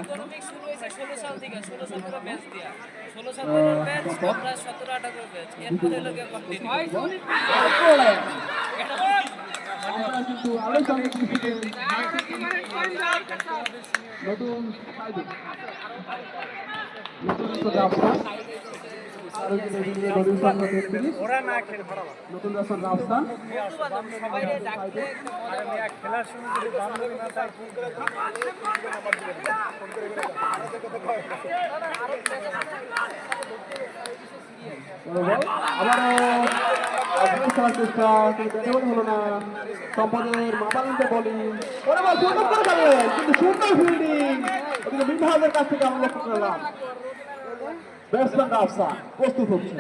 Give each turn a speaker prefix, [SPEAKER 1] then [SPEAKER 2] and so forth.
[SPEAKER 1] Economic শুরু হয়েছে 16 সাল থেকে, 16 সাল পুরো ম্যাচ দিয়া, 16 সাল পুরো ম্যাচ, আমরা 17-18 ম্যাচ, এরপরে হলো গিয়ে কন্টিনিউ।
[SPEAKER 2] কিন্তু আলোচনা নতুন নতুন রাস্তার রাস্তা
[SPEAKER 1] খেলার সময় যদি বান্ধবী না তার ফোন করে
[SPEAKER 2] আবারও চেষ্টা হলো না সম্পাদকের মাপালিতে বলি ওরা সুন্দর করে খেললেন কিন্তু সুন্দর ফিল্ডিং ওদিকে মিনহাজের কাছ থেকে আমরা লক্ষ্য করলাম। ব্যাটসম্যান রাফসান প্রস্তুত হচ্ছে।